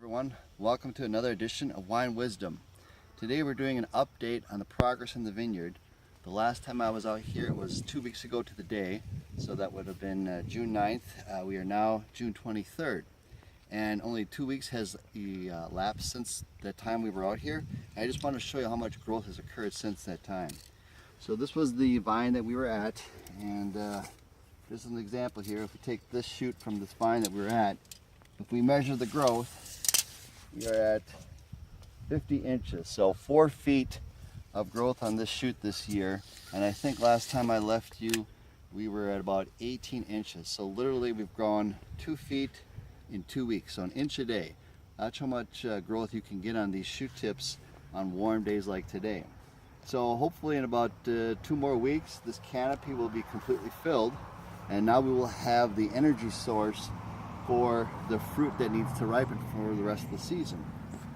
Everyone, welcome to another edition of Wine Wisdom. Today we're doing an update on the progress in the vineyard. The last time I was out here it was 2 weeks ago to the day, so that would have been June 9th. We are now June 23rd, and only 2 weeks has elapsed since the time we were out here. I just want to show you how much growth has occurred since that time. So this was the vine that we were at, and this is an example here. If we take this shoot from this vine that we were at, if we measure the growth, we are at 50 inches, so 4 feet of growth on this shoot this year. And I think last time I left you, we were at about 18 inches. So literally we've grown 2 feet in 2 weeks, so an inch a day. That's how much growth you can get on these shoot tips on warm days like today. So hopefully in about 2 more weeks, this canopy will be completely filled, and now we will have the energy source for the fruit that needs to ripen for the rest of the season.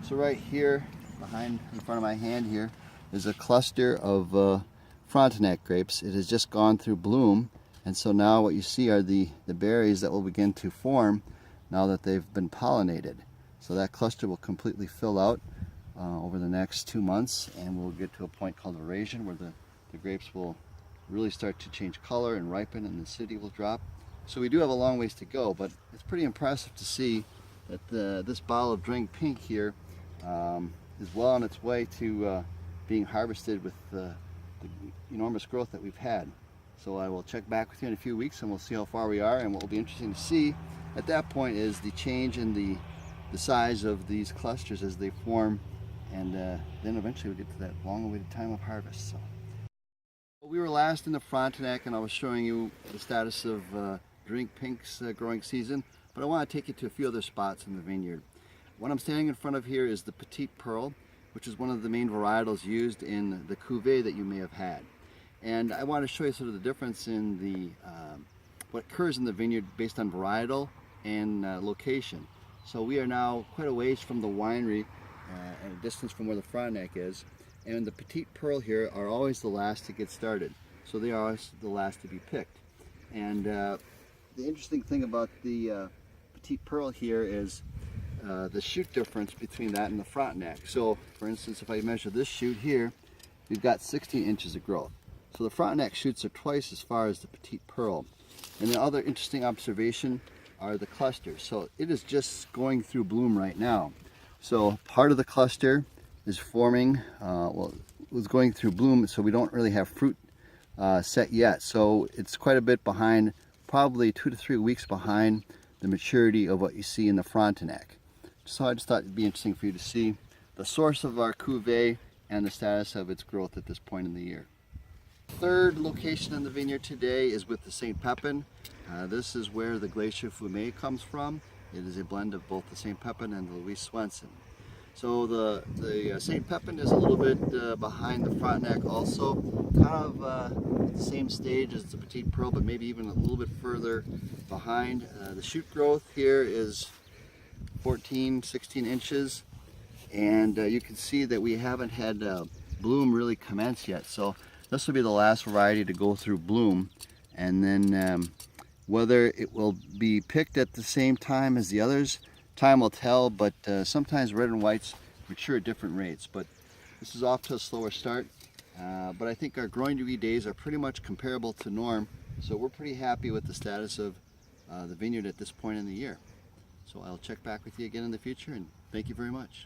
So right here, in front of my hand here, is a cluster of Frontenac grapes. It has just gone through bloom, and so now what you see are the berries that will begin to form now that they've been pollinated. So that cluster will completely fill out over the next 2 months, and we'll get to a point called veraison where the grapes will really start to change color and ripen, and the acidity will drop. So we do have a long ways to go, but it's pretty impressive to see that this bottle of drink pink here is well on its way to being harvested with the enormous growth that we've had. So I will check back with you in a few weeks and we'll see how far we are, and what will be interesting to see at that point is the change in the size of these clusters as they form, and then eventually we'll get to that long-awaited time of harvest. So we were last in the Frontenac, and I was showing you the status of Drink Pink's growing season, but I want to take you to a few other spots in the vineyard. What I'm standing in front of here is the Petite Pearl, which is one of the main varietals used in the cuvee that you may have had. And I want to show you sort of the difference in the what occurs in the vineyard based on varietal and location. So we are now quite a ways from the winery, at a distance from where the Frontenac is, and the Petite Pearl here are always the last to get started. So they are always the last to be picked. And the interesting thing about the Petite Pearl here is the shoot difference between that and the Frontenac. So for instance, if I measure this shoot here, we've got 16 inches of growth. So the Frontenac shoots are twice as far as the Petite Pearl. And the other interesting observation are the clusters. So it is just going through bloom right now. So part of the cluster is forming, it was going through bloom, so we don't really have fruit set yet. So it's quite a bit behind, probably 2 to 3 weeks behind the maturity of what you see in the Frontenac. So I just thought it'd be interesting for you to see the source of our cuvee and the status of its growth at this point in the year. Third location in the vineyard today is with the St. Pepin. This is where the Glacier Fumé comes from. It is a blend of both the St. Pepin and the Louis Swenson. So the St. Pepin is a little bit behind the Frontenac also, kind of at the same stage as the Petite Pearl, but maybe even a little bit further behind. The shoot growth here is 14, 16 inches, and you can see that we haven't had bloom really commence yet. So this will be the last variety to go through bloom, and then whether it will be picked at the same time as the others, time will tell, but sometimes red and whites mature at different rates. But this is off to a slower start, but I think our growing degree days are pretty much comparable to norm, so we're pretty happy with the status of the vineyard at this point in the year. So I'll check back with you again in the future, and thank you very much.